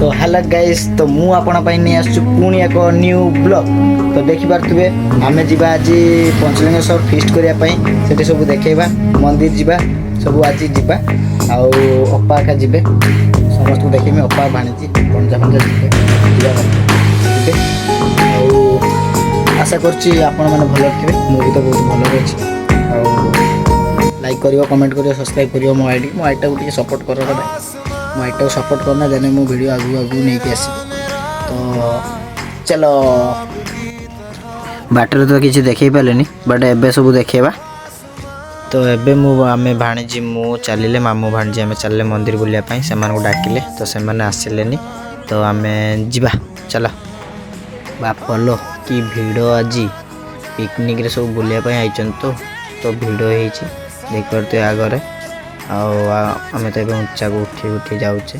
तो hello guys तो मु आपण पई नै आसु पुणी एक न्यू ब्लॉग तो देखि पारथुबे आमे जिबा आज पंचलिंगेश्वर फीस्ट करिया पई सेठी सब देखेबा मंदिर जिबा सब आज जिबा आ अप्पा का जिबे समस्त देखिमे अप्पा भाणीजी पंजा पंजा जिबे आशा करछि आपण माने भलो थिबे मु भी तो बहुत भलो रहछि आ लाइक करियो कमेंट करियो सब्सक्राइब करियो मो आईडी को सपोर्ट करो रे मो आईडी को सपोर्ट करना देने मो वीडियो आगु आगु नहीं के आसी तो चलो बाटर तो किसी देखै पालेनी बट एबे सब देखेबा तो एबे मु आमे भाणीजी मु चलिले मामू भाणीजी आमे चलले मंदिर बुलिया पई से मान को डाकिले तो से माने आसिलेनी तो आमे जिबा चलो बापलो की भिड़ो आज पिकनिक रे सब बुलिया पई आइचन तो भिड़ो हेची देख परते आगरे आमे तो ऊंचा को उठी उठी जाऊचे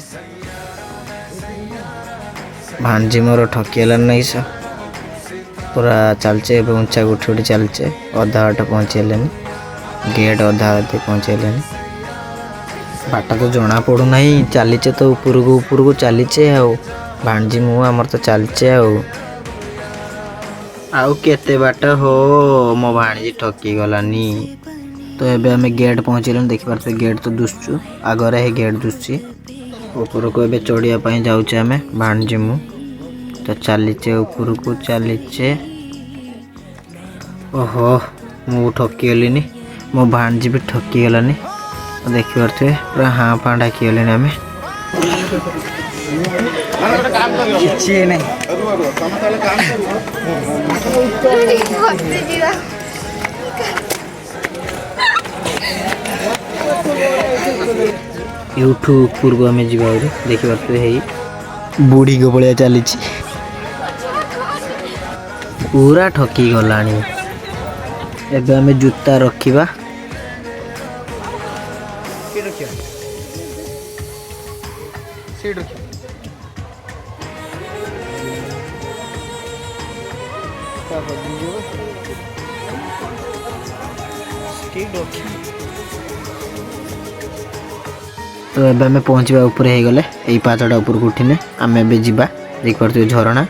भांजी मोर ठकिला नहीं सा पूरा चलचे ऊंचा को उठी उठी चलचे अधा बाट पहुँचेलेनी गेट अधा अधे पहुँचेलेनी बाटा तो जना पड़ू नहीं चलीचे तो ऊपर को चलीचे भांजी मुँह आमर तो चलचे आउ केते बाट हो मो भाणीजी ठकी गलानी तो एबे हमें गेट पहुँचेलन देखि पारते गेट तो दुसचु आगरे है गेट दुसची ऊपर को एबे चढ़िया पई जाउचे हमें भाणजी मु तो चलीचे ऊपर को चलीचे ओहो मु ठकी गलिनी मो भाणजी भी ठकी गलानी तो देखि पारते पूरा हां पा ढाकी गलेनी हमें किछि नहीं यूठू ऊपर को आमे जीवा देखि पारते है बूढ़ी को बलिया चली पूरा ठकी गलानी एबे आमे जूता रखिबा तो एबे हमें पहुँचवा ऊपर हो गले यही पाचटा ऊपर को उठिने आम ए जावा देख पारे झरणा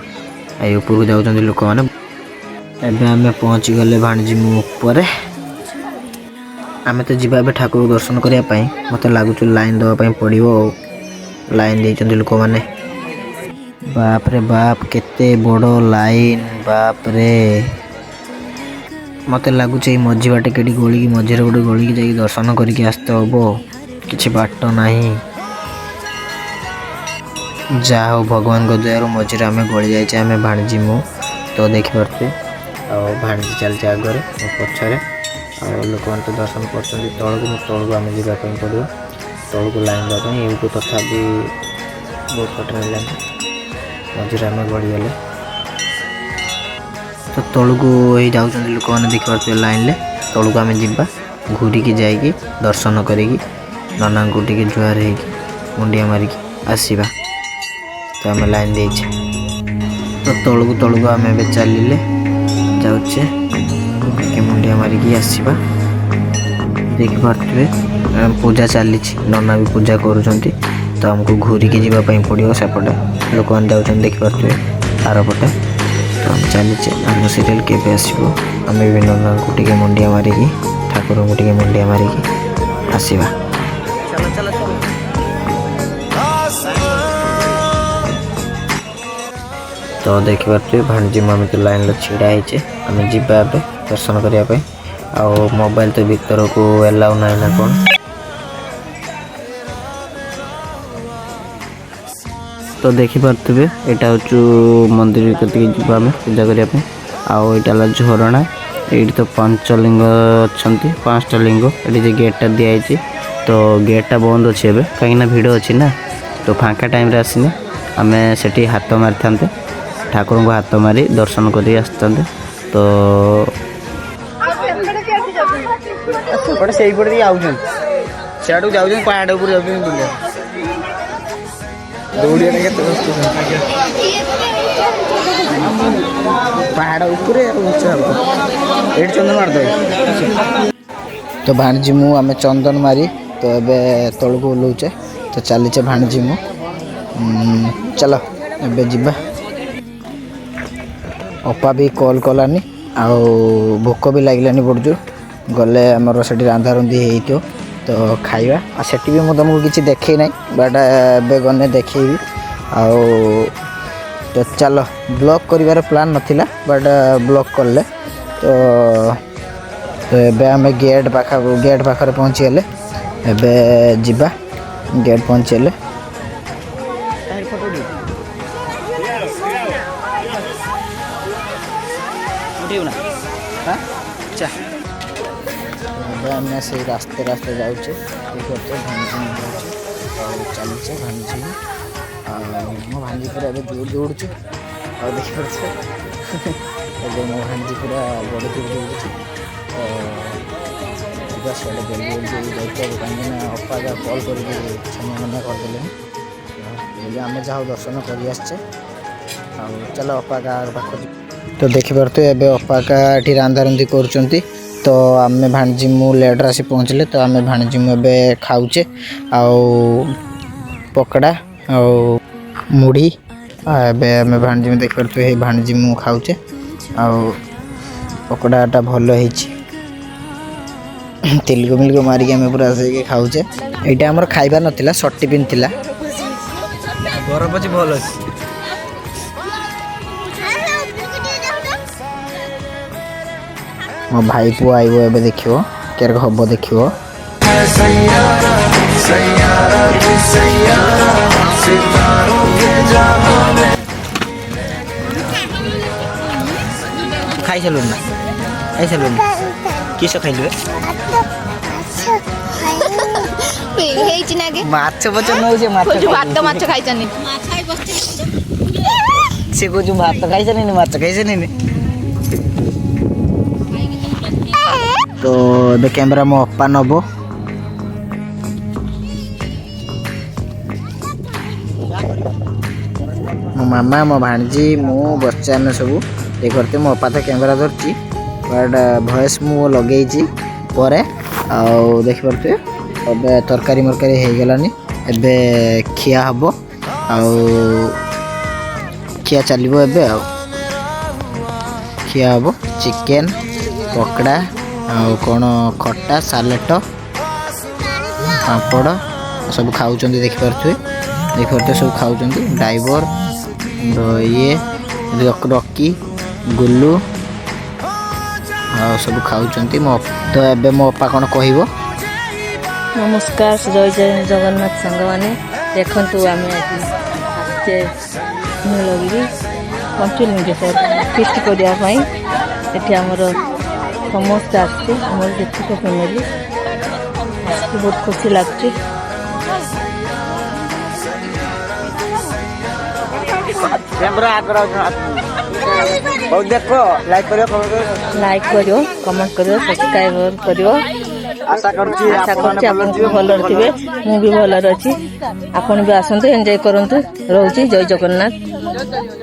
ये ऊपर को जाऊँ लोक मैंने एबे हमें पहुँच गले भाणजी मु ऊपर आम तो जीवा ठाकुर दर्शन करने मत लगुच लाइन दवाई पड़ो लाइन दे लोक मैंने बाप रे बाप केते बड़ लाइन बाप रे मत लगुच मझी बाटे के गली मझे गोटे गली की जाकि दर्शन करके आसते हम किसी बाट नहीं जा हो भगवान को दयार मझे आम गली जाए आम भाणजी मु तो देखिपे भाणजी चलते आगे पछरे लोक मैंने तो दर्शन कर तौक आम जावाई पड़ो तौक लाइन देवाई ये तथापि बहुत पट मझे आम गड़ीगले तो तौक ही जाऊँ लोक मैंने देखिपे लाइन ले तौक आम जा घूरिकी जाकि दर्शन करी नना को टे जुआर हो मुंडिया मारिकी आसवा तो आम लाइन दे तो तौक आम ए चलिले जाऊे मुंडिया मारिकी आसवा देखिपे पूजा चली नना भी पूजा करुँच तो आमको घूरिकी जावाई पड़ो सेपटे लोक मैंने जाऊँ देखिपे आरपटे तो आम चलीचे आम सीरियल केवे आसो आम भी नना को टे मुंडिया मारिकी ठाकुर को टे मुंडिया मारिकी आसवा तो देखिपे भाणजी मम्मी तो लाइन छिड़ा आम जा दर्शन करने आ मोबाइल तो भीतर को एलाउ ना ना कौन तो देखिपे यहाँ हूँ मंदिर कति आम पूजा करने आईटा झरणा ये तो पंचलिंग अच्छा 5टा लिंग ये गेटा दिखाई तो गेटा बंद अच्छे एवं कहीं भिड़ अच्छी ना तो फाँका टाइम आसने आम से हाथ मारी था ठाकुर को हाथ मारी दर्शन कर आसते तो से जाऊँ पहाड़ उपर जाऊँ पहाड़ उपर ये चंदन मारद तो भाणजी मु आम चंदन मारी तो ए तौक ओह्लौचे तो चलीचे भाणजी मु चलो एबे जिबा अपा भी कॉल कलानी आउ भोक भी लगलानी बड़जू गले आमर से रांधा रुंधी हो तो खाଇବା आ सेठी भी मुझे तुमको किसी देखे ना बट एबे गने देखेबी आउ तो चलो ब्लॉग करिवार प्लान नथिला बट ब्लॉग करले तो एबे आमे गेट पाखरे पहुँची गले एबे जिबा गेट पहुँची गले आम से रास्ते जाऊे चलचे भांजी मो भांजी पूरा जोर दौड़ू और देखिए मो भांजी पूरा बड़ जोर दौड़ू सीधे जल्दी जल्दी कहीं अपा कल कर मना करदे आम जहाँ दर्शन कर चलो अपा पाख तो देखिपे एवं अपा ये रांधारुंधी कर तो आम भाणजी मु लेट्रे आसी पहुँचले तो आम भाणजी मुझे खाऊचे आउ पकड़ा आउ मुढ़ी आम भाणजी में देखिपे भाणजी मु खाऊचे आउ पकड़ाटा भल हो तेलुगु मिलगु मारिक आम पूरा से खाऊचे यहाँ आमर खाइबा नाला सर्ट टिफिन थिला गरम अच्छी भल अच्छी मो भाई पु आइब ए देखो क्या हम देखो खाई सारू ना खाई सारू किस खाइल माछ बचन हो भात खाई से कौन भात खाई माछ खाई तो ଏବେ कैमरा मो अपा नब मो मामा मो भाणजी मु बच्चा आम सब देखते मो अपा तो कैमरा धरती बट भॉइस मु लगे देखिपे अब तरकारी मरकारी हो गलानी एबे खिया हम खिया चलो एबे खिया हम चिकेन पकड़ा आउ कौन खट्टा सालेट पापड़ सब खाऊँ देखिपे सब खाऊँ ड्राइवर ये रॉकी गुल्लू सब खाऊँ तो एबे मो अपा कौन कह नमस्कार जय जगन्नाथ सांग मैंने देखु आम नीलगिरी पंचलिंग फिस्ट करने ये आमर समस्त आमर जेतिक फैमिली बहुत खुशी लगती देखो लाइक करो कमेंट करो सब्सक्राइब करो आशा करुँच भल थे मुझे भल अच्छी आपन भी आसतु एंजॉय करतु रोचे जय जगन्नाथ।